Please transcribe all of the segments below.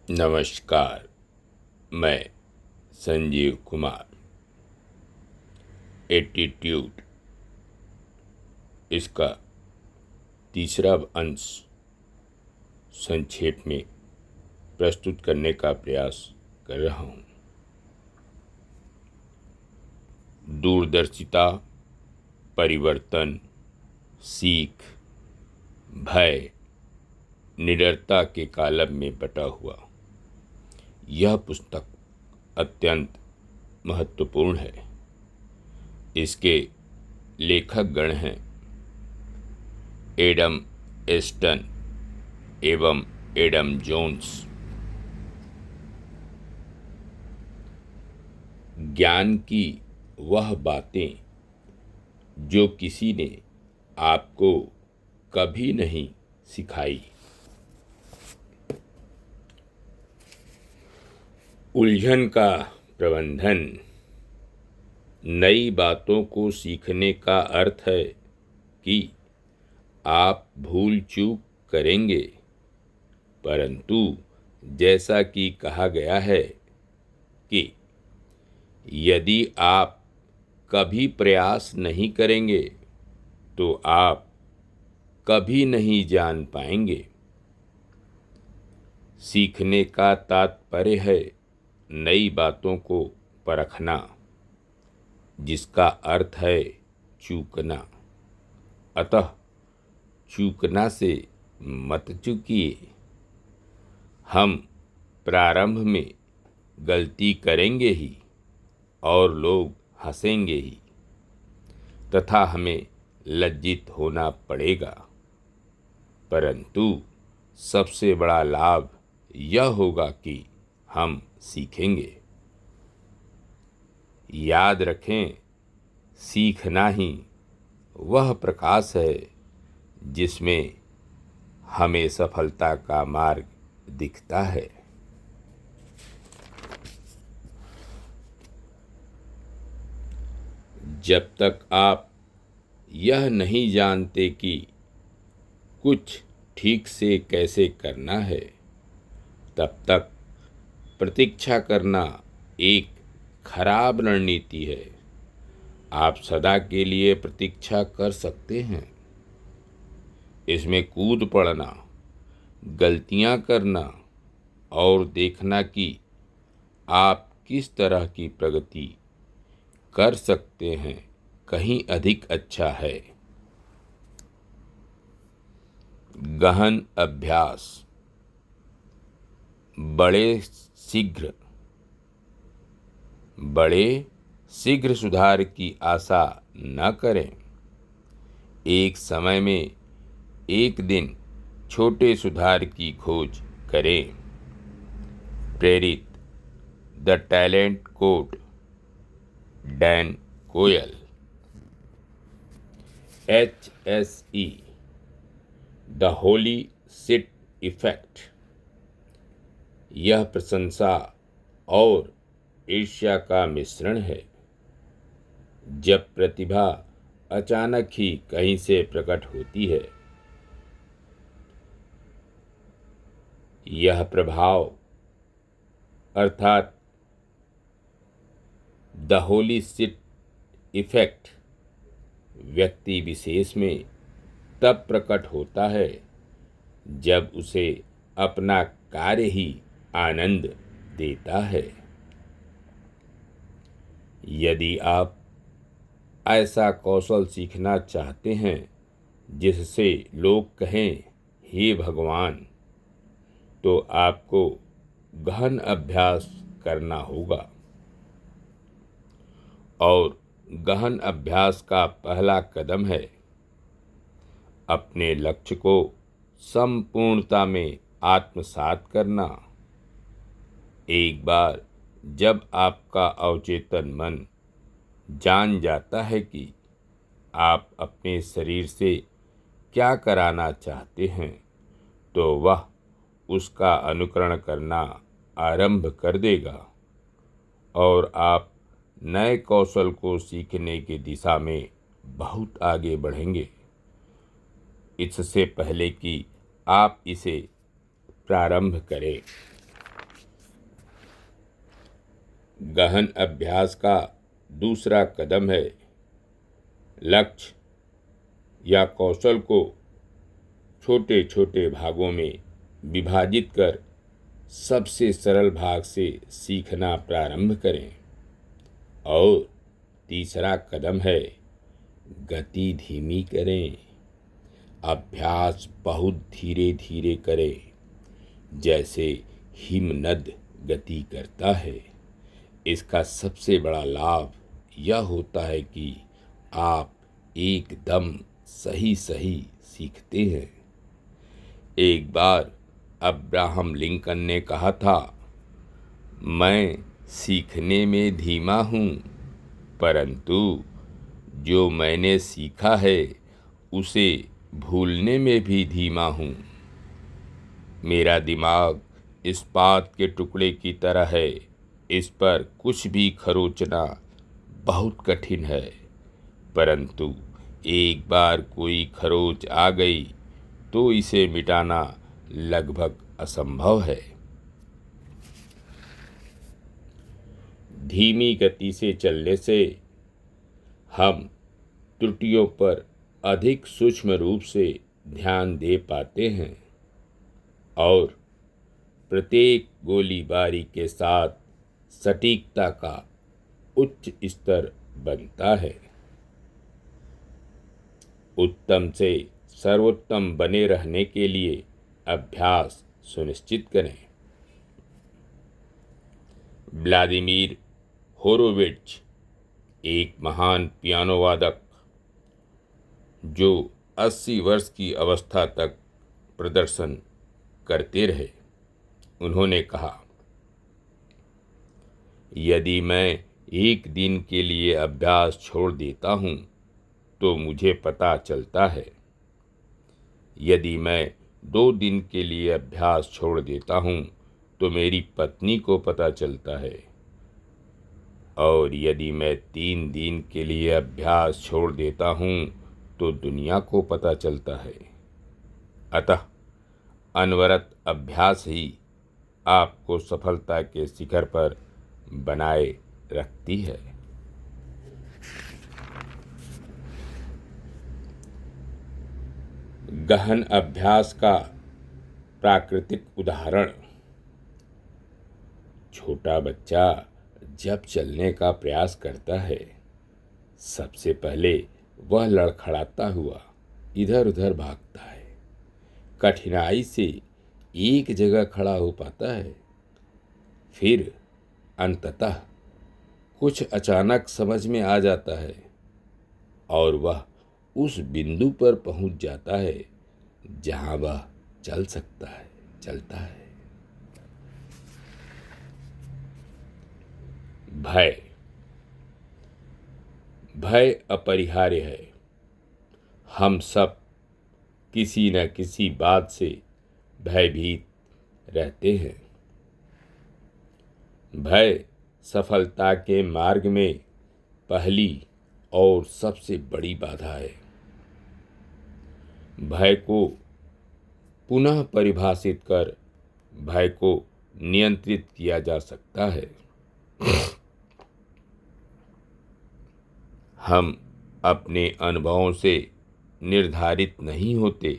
नमस्कार। मैं संजीव कुमार। एटीट्यूड इसका तीसरा अंश संक्षेप में प्रस्तुत करने का प्रयास कर रहा हूँ। दूरदर्शिता, परिवर्तन, सीख, भय, निडरता के कालब में बटा हुआ यह पुस्तक अत्यंत महत्वपूर्ण है। इसके लेखक गण हैं एडम एस्टन एवं एडम जोन्स। ज्ञान की वह बातें जो किसी ने आपको कभी नहीं सिखाई। उलझन का प्रबंधन। नई बातों को सीखने का अर्थ है कि आप भूल चूक करेंगे, परंतु जैसा कि कहा गया है कि यदि आप कभी प्रयास नहीं करेंगे तो आप कभी नहीं जान पाएंगे। सीखने का तात्पर्य है नई बातों को परखना, जिसका अर्थ है चूकना। अतः चूकना से मत चूकिए। हम प्रारंभ में गलती करेंगे ही और लोग हंसेंगे ही तथा हमें लज्जित होना पड़ेगा, परंतु सबसे बड़ा लाभ यह होगा कि हम सीखेंगे। याद रखें, सीखना ही वह प्रकाश है जिसमें हमें सफलता का मार्ग दिखता है। जब तक आप यह नहीं जानते कि कुछ ठीक से कैसे करना है, तब तक प्रतीक्षा करना एक खराब रणनीति है। आप सदा के लिए प्रतीक्षा कर सकते हैं। इसमें कूद पड़ना, गलतियां करना और देखना कि आप किस तरह की प्रगति कर सकते हैं कहीं अधिक अच्छा है। गहन अभ्यास। बड़े शीघ्र सुधार की आशा न करें। एक समय में एक दिन छोटे सुधार की खोज करें। प्रेरित the talent code, Dan Coyle. HSE the holy sit effect. यह प्रशंसा और ईर्ष्या का मिश्रण है। जब प्रतिभा अचानक ही कहीं से प्रकट होती है, यह प्रभाव अर्थात द होली सिट इफेक्ट व्यक्ति विशेष में तब प्रकट होता है जब उसे अपना कार्य ही आनंद देता है। यदि आप ऐसा कौशल सीखना चाहते हैं जिससे लोग कहें, हे भगवान, तो आपको गहन अभ्यास करना होगा। और गहन अभ्यास का पहला कदम है अपने लक्ष्य को संपूर्णता में आत्मसात करना। एक बार जब आपका अवचेतन मन जान जाता है कि आप अपने शरीर से क्या कराना चाहते हैं, तो वह उसका अनुकरण करना आरंभ कर देगा और आप नए कौशल को सीखने की दिशा में बहुत आगे बढ़ेंगे। इससे पहले कि आप इसे प्रारंभ करें, गहन अभ्यास का दूसरा कदम है लक्ष्य या कौशल को छोटे छोटे भागों में विभाजित कर सबसे सरल भाग से सीखना प्रारंभ करें। और तीसरा कदम है गति धीमी करें। अभ्यास बहुत धीरे धीरे करें, जैसे हिमनद गति करता है। इसका सबसे बड़ा लाभ यह होता है कि आप एकदम सही सही सीखते हैं। एक बार अब्राहम लिंकन ने कहा था, मैं सीखने में धीमा हूँ, परंतु जो मैंने सीखा है उसे भूलने में भी धीमा हूँ। मेरा दिमाग इस्पात के टुकड़े की तरह है, इस पर कुछ भी खरोंचना बहुत कठिन है, परंतु एक बार कोई खरोंच आ गई तो इसे मिटाना लगभग असंभव है। धीमी गति से चलने से हम त्रुटियों पर अधिक सूक्ष्म रूप से ध्यान दे पाते हैं और प्रत्येक गोलीबारी के साथ सटीकता का उच्च स्तर बनता है। उत्तम से सर्वोत्तम बने रहने के लिए अभ्यास सुनिश्चित करें। व्लादिमीर होरोविट्ज एक महान पियानो वादक जो 80 वर्ष की अवस्था तक प्रदर्शन करते रहे, उन्होंने कहा, यदि मैं एक दिन के लिए अभ्यास छोड़ देता हूँ तो मुझे पता चलता है, यदि मैं 2 दिन के लिए अभ्यास छोड़ देता हूँ तो मेरी पत्नी को पता चलता है, और यदि मैं 3 दिन के लिए अभ्यास छोड़ देता हूँ तो दुनिया को पता चलता है। अतः अनवरत अभ्यास ही आपको सफलता के शिखर पर बनाए रखती है। गहन अभ्यास का प्राकृतिक उदाहरण। छोटा बच्चा जब चलने का प्रयास करता है, सबसे पहले वह लड़खड़ाता हुआ इधर उधर भागता है, कठिनाई से एक जगह खड़ा हो पाता है, फिर अंततः कुछ अचानक समझ में आ जाता है और वह उस बिंदु पर पहुंच जाता है जहां वह चल सकता है, चलता है। भय अपरिहार्य है। हम सब किसी न किसी बात से भयभीत रहते हैं। भय सफलता के मार्ग में पहली और सबसे बड़ी बाधा है। भय को पुनः परिभाषित कर भय को नियंत्रित किया जा सकता है। हम अपने अनुभवों से निर्धारित नहीं होते,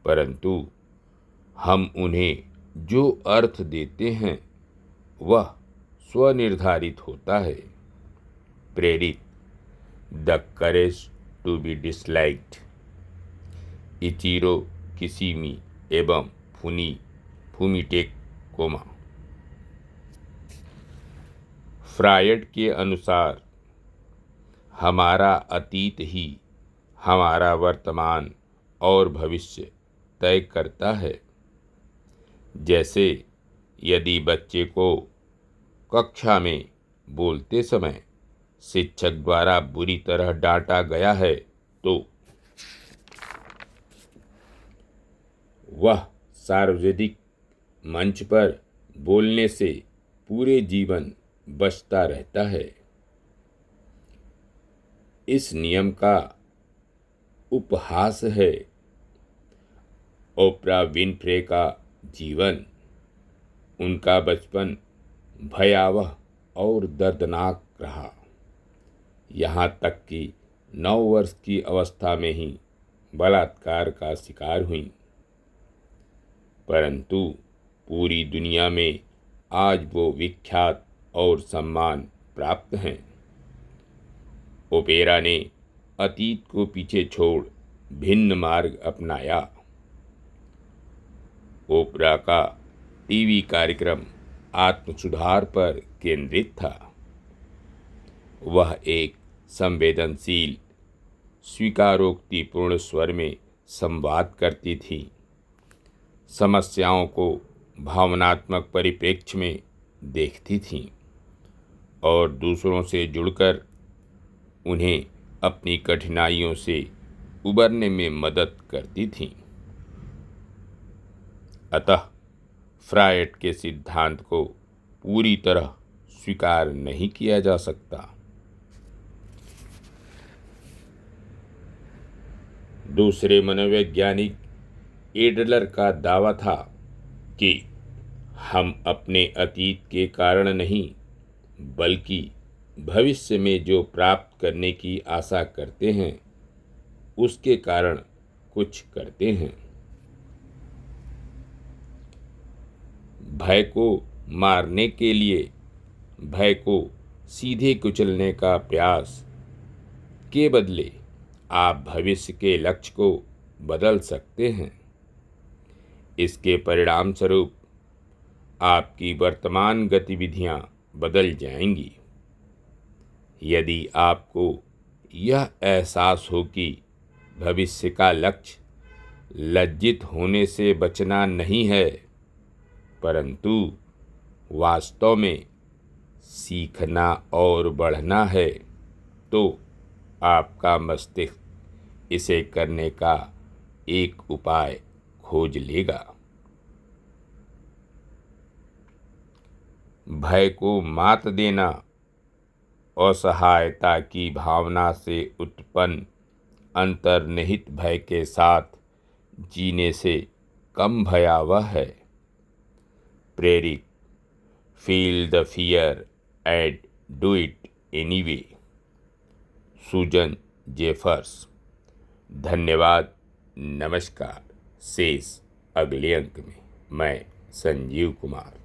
परंतु हम उन्हें जो अर्थ देते हैं वह स्वनिर्धारित होता है। प्रेरित the courage to be disliked, Ichiro Kishimi एवं फुमीटेक कोमा। फ्रायड के अनुसार हमारा अतीत ही हमारा वर्तमान और भविष्य तय करता है। जैसे यदि बच्चे को कक्षा में बोलते समय शिक्षक द्वारा बुरी तरह डांटा गया है तो वह सार्वजनिक मंच पर बोलने से पूरे जीवन बचता रहता है। इस नियम का उपहास है ओप्रा विनफ्रे का जीवन। उनका बचपन भयावह और दर्दनाक रहा। यहाँ तक कि 9 वर्ष की अवस्था में ही बलात्कार का शिकार हुई। परंतु पूरी दुनिया में आज वो विख्यात और सम्मान प्राप्त हैं। ओपेरा ने अतीत को पीछे छोड़ भिन्न मार्ग अपनाया। ओपरा का टीवी कार्यक्रम आत्मसुधार पर केंद्रित था। वह एक संवेदनशील, स्वीकारोक्तिपूर्ण स्वर में संवाद करती थी, समस्याओं को भावनात्मक परिप्रेक्ष्य में देखती थी और दूसरों से जुड़कर उन्हें अपनी कठिनाइयों से उबरने में मदद करती थी। अतः फ्रायड के सिद्धांत को पूरी तरह स्वीकार नहीं किया जा सकता। दूसरे मनोवैज्ञानिक एडलर का दावा था कि हम अपने अतीत के कारण नहीं, बल्कि भविष्य में जो प्राप्त करने की आशा करते हैं उसके कारण कुछ करते हैं। भय को मारने के लिए भय को सीधे कुचलने का प्रयास के बदले आप भविष्य के लक्ष्य को बदल सकते हैं। इसके परिणाम स्वरूप आपकी वर्तमान गतिविधियां बदल जाएंगी। यदि आपको यह एहसास हो कि भविष्य का लक्ष्य लज्जित होने से बचना नहीं है, परंतु वास्तव में सीखना और बढ़ना है, तो आपका मस्तिष्क इसे करने का एक उपाय खोज लेगा। भय को मात देना असहायता की भावना से उत्पन्न अंतर्निहित भय के साथ जीने से कम भयावह है। प्रेरित, feel the fear and do it anyway. Susan Jeffers. धन्यवाद। नमस्कार। शेष अगले अंक में। मैं संजीव कुमार।